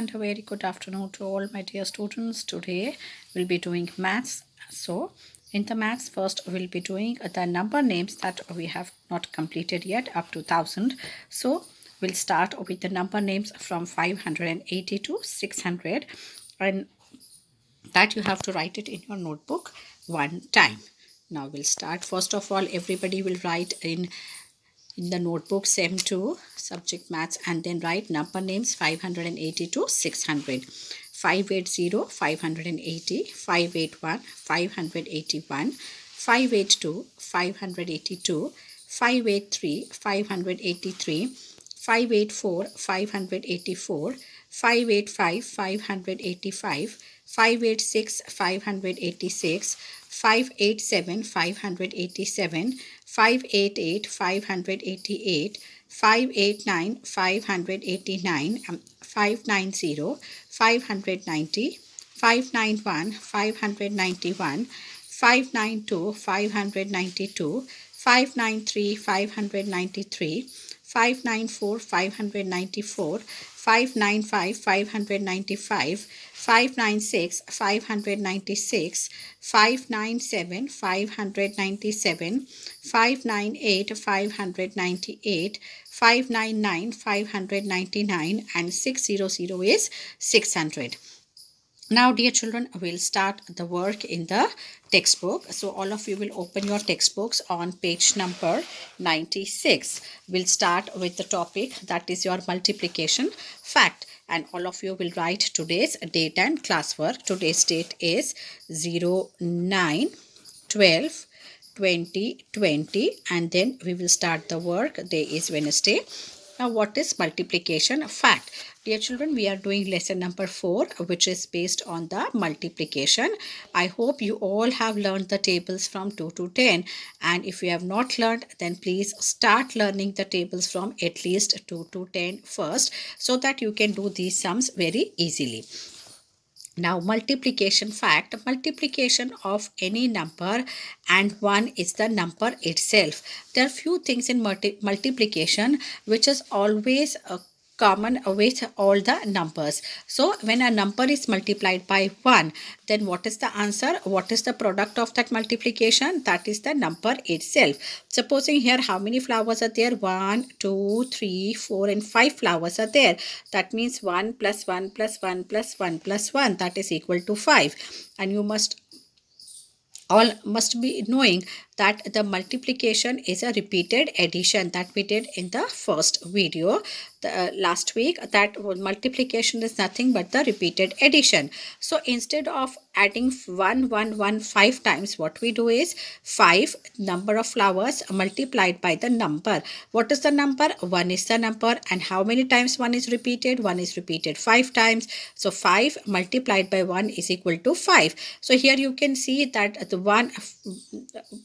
and a very good afternoon to all my dear students. Today we'll be doing maths. So in the maths, first we'll be doing the number names that we have not completed yet up to 1000. So we'll start with the number names from 580 to 600, and that you have to write it in your notebook one time. Now we'll start. First of all, everybody will write in the notebook same to subject maths, and then write number names 580 to 600. 580 580, 581 581, 582 582, 583 583, 584 584, 585 585, 586 586, 587 587, 588 588, 589 589, 590 590, 591 591, 592 592, 593 593, 594 594, 595 595, 596 596, 597 597, 598 598, 599 599, and 600 is 600. Now, dear children, we'll start the work in the textbook. So all of you will open your textbooks on page number 96. We'll start with the topic, that is your multiplication fact. And all of you will write today's date and classwork. Today's date is 09/12/2020, and then we will start the work. Day is Wednesday. Now, what is multiplication fact? Dear children, we are doing lesson number 4, which is based on the multiplication. I hope you all have learned the tables from 2 to 10. And if you have not learned, then please start learning the tables from at least 2 to 10 first, so that you can do these sums very easily. Now, multiplication fact. Multiplication of any number and 1 is the number itself. There are few things in multiplication which is always common with all the numbers. So when a number is multiplied by 1, then what is the answer? What is the product of that multiplication? That is the number itself. Supposing here, how many flowers are there? 1, 2, 3, 4, and 5 flowers are there. That means 1 plus 1 plus 1 plus 1 plus 1, that is equal to 5. And you must be knowing that the multiplication is a repeated addition, that we did in the first video last week, that multiplication is nothing but the repeated addition. So instead of adding 1 1 1 5 times, what we do is 5 number of flowers multiplied by the number. What is the number? 1 is the number. And how many times 1 is repeated? 1 is repeated 5 times. So 5 multiplied by 1 is equal to 5. So here you can see that the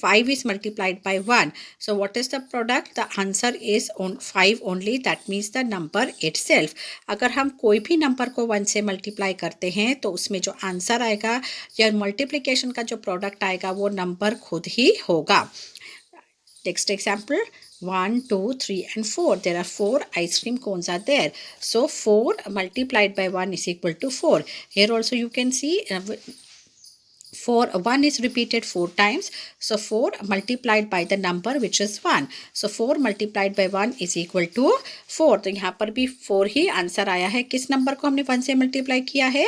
5 is multiplied by 1. So what is the product? The answer is on 5 only. That means the number itself. अगर हम कोई भी number को 1 से multiply करते हैं तो उसमें जो आंसर आएगा या मल्टीप्लिकेशन का जो प्रोडक्ट आएगा वो नंबर खुद ही होगा. Next example, 1, 2, 3, and 4. There are 4 ice cream cones are there. So 4 multiplied by 1 is equal to 4. Here also you can see 1 is repeated 4 times. So 4 multiplied by the number which is 1. So 4 multiplied by 1 is equal to 4. तो यहाँ पर भी 4 ही answer आया है. किस number को हमने 1 से मल्टीप्लाई किया है?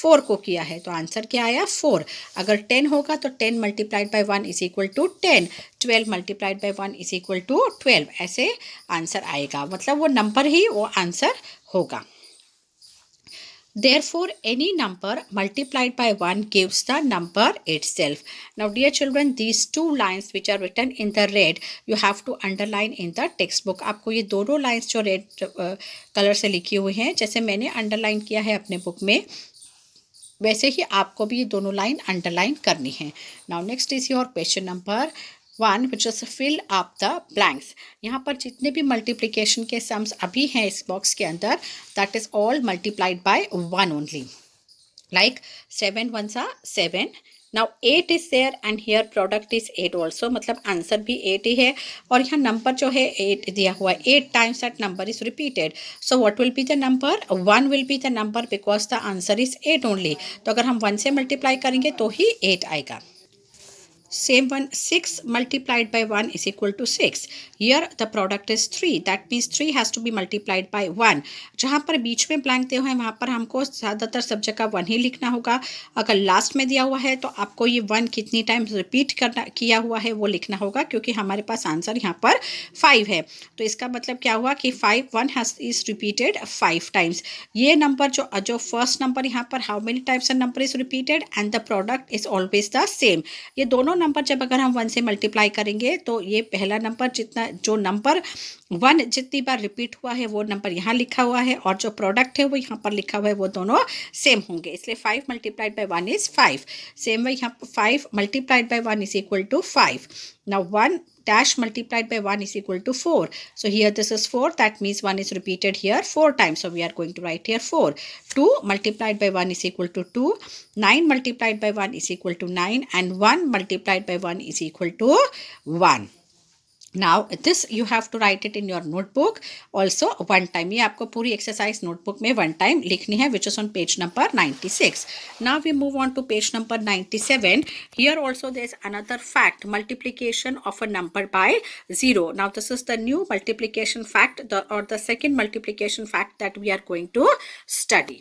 4 को किया है. तो आंसर क्या आया? 4. अगर 10 होगा तो 10 multiplied by 1 is equal to 10. 12 multiplied by 1 is equal to 12. ऐसे आंसर आएगा. मतलब वो नंबर ही वो आंसर होगा. Therefore, any number multiplied by 1 gives the number itself. Now, dear children, these two lines which are written in the red, you have to underline in the textbook. आपको ये दोनों lines जो red colour से लिखी हुई हैं, जैसे मैंने अंडरलाइन किया है अपने बुक में, वैसे ही आपको भी ये दोनों लाइन अंडरलाइन करनी है. Now, next is your question number 1, which is fill up the blanks. यहाँ पर जितने भी मल्टीप्लिकेशन के सम्स अभी हैं इस बॉक्स के अंदर, that is all multiplied by 1 only. Like 7 ones are 7, now 8 is there and here product is 8 also, मतलब आंसर भी 8 ही है और यहाँ नंबर जो है 8 दिया हुआ है, 8 times that number is repeated. So what will be the number? 1 will be the number because the answer is 8 only. तो अगर हम 1 से मल्टीप्लाई करेंगे तो ही 8 आएगा. Same one, 6 multiplied by 1 is equal to 6. Here the product is 3. That means 3 has to be multiplied by 1. जहाँ पर बीच में ब्लैंक दिया हुआ है वहाँ पर हमको ज़्यादातर सब जगह 1 ही लिखना होगा. अगर लास्ट में दिया हुआ है तो आपको ये 1 कितनी टाइम रिपीट करना किया हुआ है वो लिखना होगा, क्योंकि हमारे पास आंसर यहाँ पर 5 है. तो इसका मतलब क्या हुआ कि 1 is repeated 5 times. ये नंबर जो फर्स्ट नंबर यहाँ पर how many times the number is repeated and the product is always the same. ये दोनों नंबर जब अगर हम 1 से मल्टीप्लाई करेंगे तो ये पहला नंबर जितना जो नंबर 1 जितनी बार रिपीट हुआ है वो नंबर यहाँ लिखा हुआ है और जो प्रोडक्ट है वो यहाँ पर लिखा हुआ है, वो दोनों सेम होंगे. इसलिए 5 multiplied by 1 is 5. Same way यहाँ 5 multiplied by 1 is equal to 5. Now 1 dash multiplied by 1 is equal to 4. So here this is 4. That means 1 is repeated here 4 times. So we are going to write here 4. 2 multiplied by 1 is equal to 2. 9 multiplied by 1 is equal to 9. And 1 multiplied by 1 is equal to 1. Now this you have to write it in your notebook also one time. ये आपको पूरी exercise notebook में one time लिखनी है, which is on page number 96. Now we move on to page number 97. Here also there is another fact, multiplication of a number by 0. Now this is the new multiplication fact, or the second multiplication fact that we are going to study.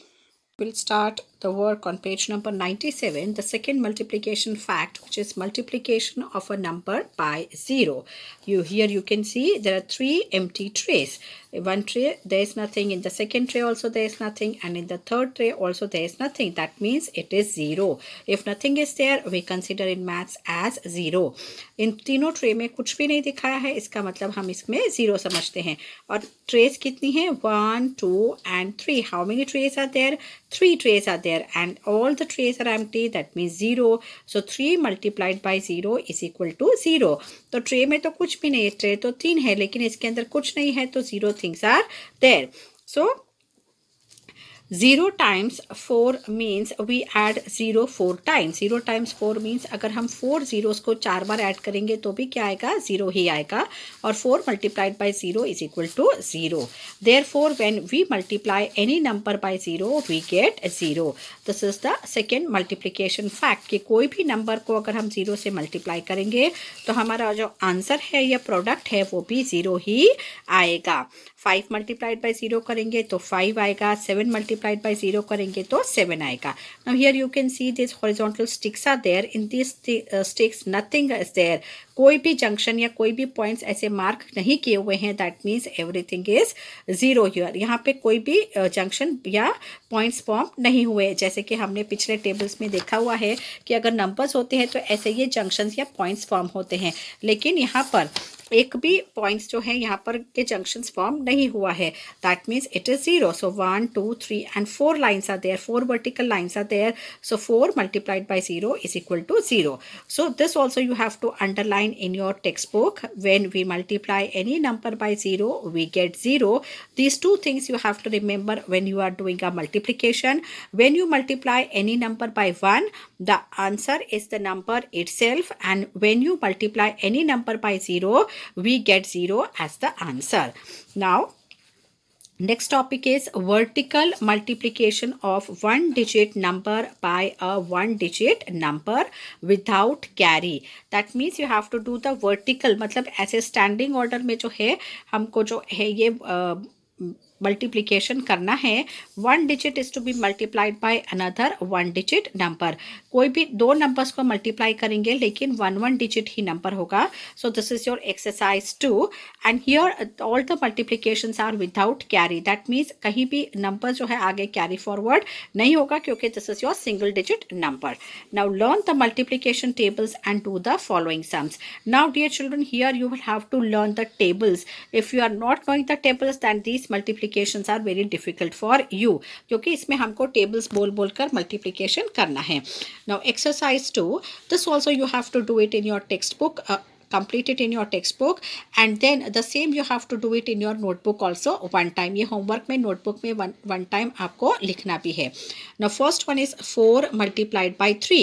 We'll start the work on page number 97, the second multiplication fact, which is multiplication of a number by 0. Here you can see there are 3 empty trays. One tray there is nothing, in the second tray also there is nothing, and in the third tray also there is nothing. That means it is 0. If nothing is there, we consider in maths as 0. इन तीनों tray में कुछ भी नहीं दिखाया है, इसका मतलब हम इसमें 0 समझते हैं. और ट्रेस कितनी है? 1, 2 and 3. How many trays are there? 3 trays are there and all the trays are empty. That means 0. So 3 multiplied by 0 is equal to 0. तो ट्रे में तो कुछ भी नहीं है, ट्रे तो 3 है लेकिन इसके अंदर कुछ नहीं है, तो 0 things are there. So 0 times 4 means we add 0 4 times. 0 times 4 means अगर हम 4 zeros को 4 बार ऐड करेंगे तो भी क्या आएगा? 0 ही आएगा. और 4 multiplied by 0 is equal to 0. Therefore when we multiply any number by 0 we get 0. This is the second multiplication fact कि कोई भी नंबर को अगर हम 0 से मल्टीप्लाई करेंगे तो हमारा जो आंसर है या प्रोडक्ट है वो भी 0 ही आएगा. 5 मल्टीप्लाइड बाई 0 करेंगे तो 5 आएगा. 7 मल्टीप्लाइड बाई 0 करेंगे तो 7 आएगा. Now here you can see this horizontal sticks are there. In this sticks nothing is there. कोई भी जंक्शन या कोई भी पॉइंट्स ऐसे मार्क नहीं किए हुए हैं. That means everything is 0 here. यहाँ पे कोई भी जंक्शन या पॉइंट्स फॉर्म नहीं हुए. जैसे कि हमने पिछले टेबल्स में देखा हुआ है कि अगर नंबर्स होते हैं तो ऐसे ये जंक्शंस या पॉइंट्स फॉर्म होते हैं, लेकिन यहाँ पर एक भी पॉइंट्स जो है यहाँ पर के जंक्शंस फॉर्म नहीं हुआ है. That means it is 0. So 1, 2, 3 and 4 lines are there. 4 vertical lines are there. So 4 multiplied by 0 is equal to 0. So this also you have to underline in your textbook. When we multiply any number by 0 we get 0. These two things you have to remember when you are doing a multiplication. When you multiply any number by 1 the answer is the number itself, and when you multiply any number by 0 we get 0 as the answer. Now next topic is vertical multiplication of one digit number by a one digit number without carry. That means you have to do the vertical, मतलब ऐसे standing order में जो है हमको जो है ये multiplication करना है. 1 digit is to be multiplied by another 1 digit number. कोई भी दो नंबर्स को मल्टीप्लाई करेंगे लेकिन 1 digit ही नंबर होगा. So this is your exercise 2 and here all the multiplications are without carry. That means कहीं भी नंबर जो है आगे कैरी फॉरवर्ड नहीं होगा क्योंकि this is your single digit number. Now learn the multiplication tables and do the following sums. Now dear children here you will have to learn the tables. If you are not knowing the tables then these multiplications are very difficult for you, क्योंकि इसमें हमको tables बोल बोल कर multiplication करना है. Now exercise 2, this also you have to do it in your textbook. complete it in your textbook, and then the same you have to do it in your notebook also one time. ये homework में notebook में one time आपको लिखना भी है. Now first one is 4 multiplied by 3.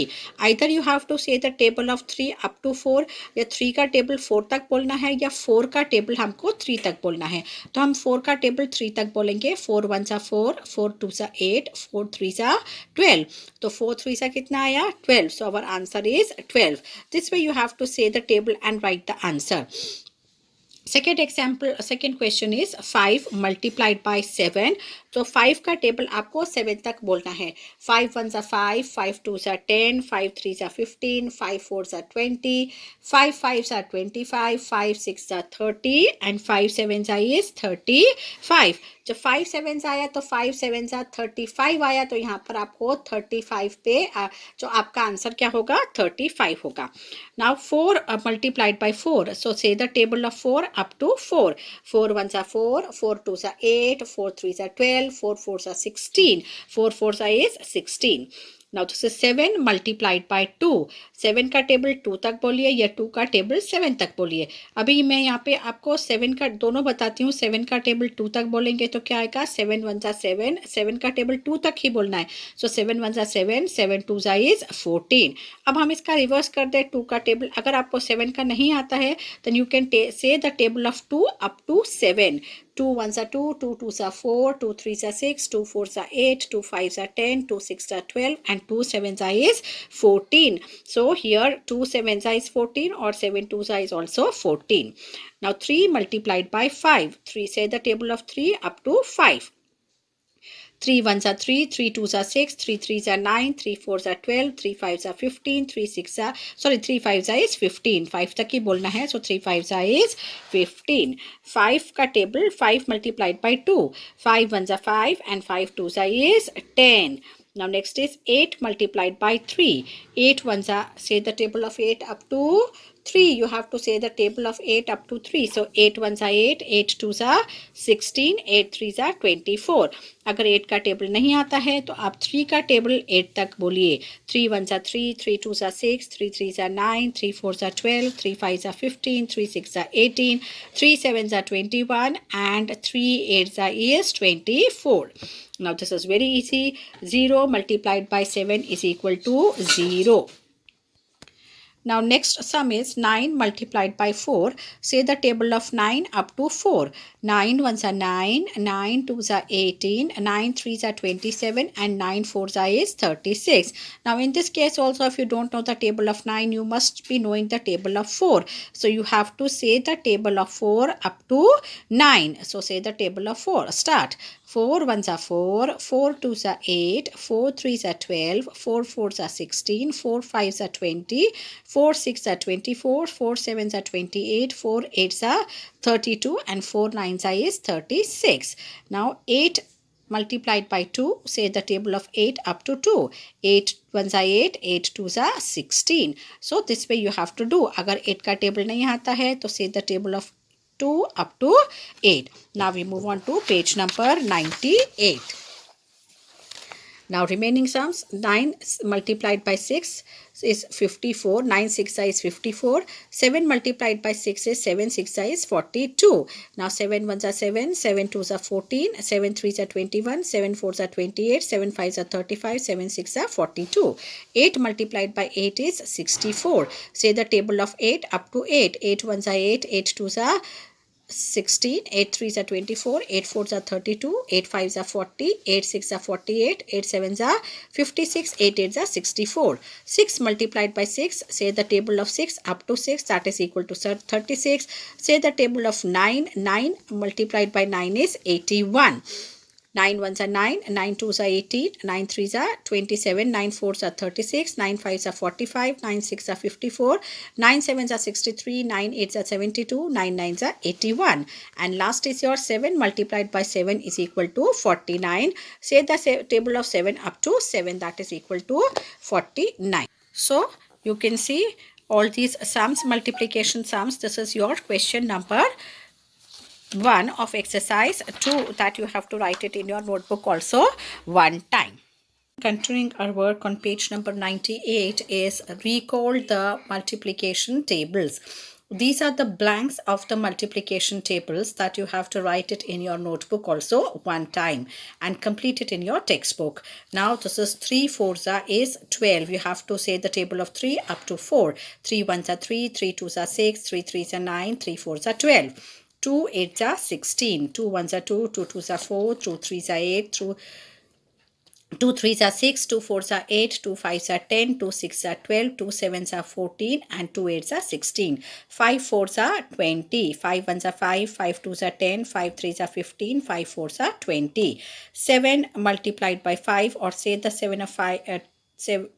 Either you have to say the table of 3 up to 4, या 3 का table 4 तक बोलना है, या 4 का टेबल हमको 3 तक बोलना है. तो हम 4 का टेबल 3 तक बोलेंगे. 4 1 सा 4, 4 2 सा 8, 4 3 सा 12. तो 4 3 सा कितना आया? 12. So our answer is 12. This way you have to say the table and write the answer. Second example, second question is 5 multiplied by 7. तो 5 का टेबल आपको 7 तक बोलना है. 5 1 सा 5, 5 2 सा 10, 5 3 सा 15, 5 4 सा 20, 5 5 सा 25, 5 6 सा 30 and 5 7 सा is 35. जब 5 7 आया तो 5 7 सा 35 आया, तो यहाँ पर आपको 35 पे जो आपका आंसर क्या होगा? 35 होगा. Now 4 multiplied by 4. So say the table of 4 up to 4. 4 1 सा 4, 4 2 सा 8, 4 3 सा 12, 4 4 सा 16, 4 4 सा is 16. Now this is 7 multiplied by 2. 7 का टेबल 2 तक बोलिए या 2 का टेबल 7 तक बोलिए. अभी मैं यहाँ पे आपको 7 का दोनों बताती हूँ. 7 का टेबल 2 तक बोलेंगे तो क्या आएगा? 7 1 सा 7, 7 का टेबल 2 तक ही बोलना है. सो 7 1 सा 7, 7 2 सा इज 14. अब हम इसका रिवर्स कर दें. 2 का टेबल अगर आपको 7 का नहीं आता है, then you can say the table of 2 up to 7. 2 1 सा 2, 2 2 सा 4, 2 3 सा 6, 2 4 सा 8, 2 5 सा 10, 2 6 सा 12 and 2 7 सा is 14. So here 2 7 सा is 14 or 7 2 सा is also 14. Now 3 multiplied by 5. 3 say the table of 3 up to 5. 3 1 सा 3, 3 2 सा 6, 3 3 सा 9, 3 4 सा 12, 3 5 सा 15, 3 6 सा 3 5 सा is 15. 5 तक ही बोलना है. So 3 5 सा is 15. 5 का टेबल 5 multiplied by 2. 5 1 सा 5 and 5 2 सा is 10. Now next is 8 multiplied by 3. 8 1 सा say the table of 8 up to 3. You have to say the table of 8 up to 3. So 8 1 सा 8, 8 2 सा 16, 8 3 सा 24. अगर 8 का टेबल नहीं आता है तो आप 3 का टेबल 8 तक बोलिए. 3 1 सा 3, 3 2 सा 6, 3 3 सा 9, 3 4 सा 12, 3 5 सा 15, 3 6 सा 18, 3 7 सा 21 and 3 8 सा is 24. Now this is very easy. 0 multiplied by 7 is equal to 0. Now next sum is 9 multiplied by 4. Say the table of 9 up to 4. 9 1 are 9, 9 2 are 18, 9 3 are 27 and 9 4 is 36. Now in this case also, if you don't know the table of 9, you must be knowing the table of 4. So you have to say the table of 4 up to 9. So say the table of 4. Start. 4 1s are 4, 4 2s are 8, 4 3s are 12, 4 4s are 16, 4 5s are 20, 4 6 are 24, 4 7s are 28, 4 8s are 32 and 4 9s are is 36. Now 8 multiplied by 2, say the table of 8 up to 2. 8 1s are 8, 8 2s are 16. So this way you have to do. अगर 8 का table नहीं आता है तो say the table of 2 up to 8. Now we move on to page number 98. Now remaining sums, 9 multiplied by 6 is 54, 9 6 is 54, 7 multiplied by 6 is 7 6 is 42. Now 7 1s are 7, 7 2s are 14, 7 3s are 21, 7 4s are 28, 7 5s are 35, 7 6 are 42. 8 multiplied by 8 is 64. Say the table of 8 up to 8. 8 1s are 8, 8 2s are 16, 8 3s are 24, 8 4s are 32, 8 5s are 40, 8 6 are 48, 8 7s are 56, 8 8s are 64. 6 multiplied by 6, say the table of 6 up to 6, that is equal to 36. Say the table of 9, 9 multiplied by 9 is 81. 9 1s are 9, 9 2s are 18, 9 3s are 27, 9 4s are 36, 9 5s are 45, 9 6s are 54, 9 7s are 63, 9 8s are 72, 9 9s are 81. And last is your 7 multiplied by 7 is equal to 49. Say the table of 7 up to 7, that is equal to 49. So you can see all these sums, multiplication sums. This is your question number 1 of exercise 2 that you have to write it in your notebook also one time. Continuing our work on page number 98 is recall the multiplication tables. these are the blanks of the multiplication tables that you have to write it in your notebook also one time and complete it in your textbook. Now this is 3 4s is 12. You have to say the table of 3 up to 4. 3 1s are 3, 3 2s are 6, 3 3s are 9, 3 4s are 12. 2 8s are 16, 2 1s are 2, 2 2s are 4, 2 3s are 8, 2 3s are 6, 2 4s are 8, 2 5s are 10, 2 6s are 12, 2 7s are 14, and 2 8s are 16. 5 4s are 20, 5 1s are 5, 5 2s are 10, 5 3s are 15, 5 4s are 20. 7 multiplied by 5, or say the 7 of 5,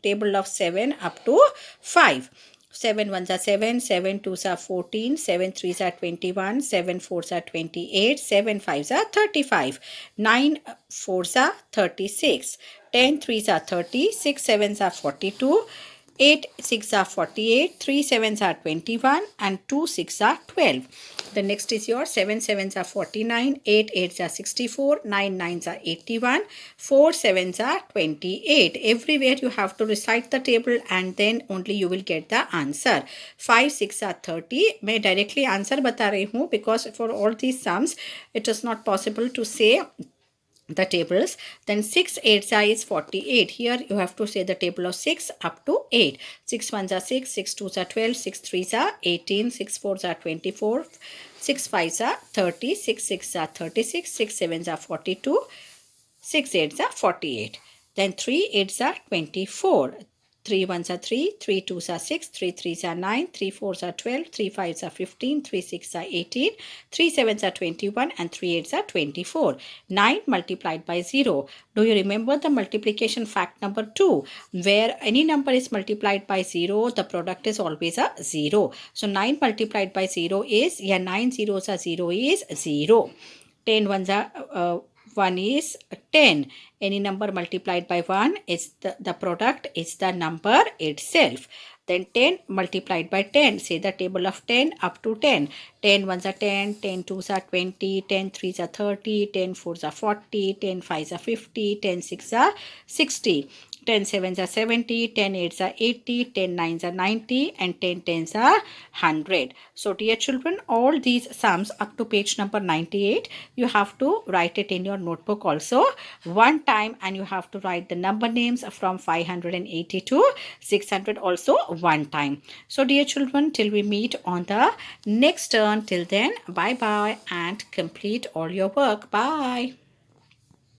table of 7 up to 5. 7 1s are 7, 7 2s are 14, 7 3s are 21, 7 4s are 28, 7 5s are 35, 9 4s are 36, 10 3s are 30, 6 7s are 42, 8 6 are 48, 3 7s are 21, and 2 6 are 12. The next is your 7 7s are 49, 8 8s are 64, 9 9s are 81, 4 7s are 28. Everywhere you have to recite the table and then only you will get the answer. 5 6 are 30. मैं directly answer बता रही हूँ because for all these sums it is not possible to say the tables. Then 6 8s is 48. Here you have to say the table of 6 up to 8. 6 1s are 6, 6 2s are 12, 6 3s are 18, 6 4s are 24, 6 5s are 30, 6 6s are 36, 6 7s are 42, 6 8s are 48. Then 3 8s are 24. 3 1s are 3, 3 2s are 6, 3 3s are 9, 3 4s are 12, 3 5s are 15, 3 6s are 18, 3 7s are 21, and 3 8s are 24. 9 multiplied by 0. Do you remember the multiplication fact number 2? Where any number is multiplied by 0, the product is always a 0. So 9 multiplied by 0 is, 9 zeros are 0 is 0. 10 ones are 1 is 10. Any number multiplied by 1 is the product is the number itself. Then 10 multiplied by 10. Say the table of 10 up to 10. 10 ones are 10, 10 twos are 20, 10 threes are 30, 10 fours are 40, 10 fives are 50, 10 six are 60. 10 sevens are 70, 10 eights are 80, 10 nines are 90, and 10 tens are 100. So dear children, all these sums up to page number 98, you have to write it in your notebook also one time, and you have to write the number names from 580 to 600 also one time. So dear children, till we meet on the next turn, till then, bye bye and complete all your work. Bye.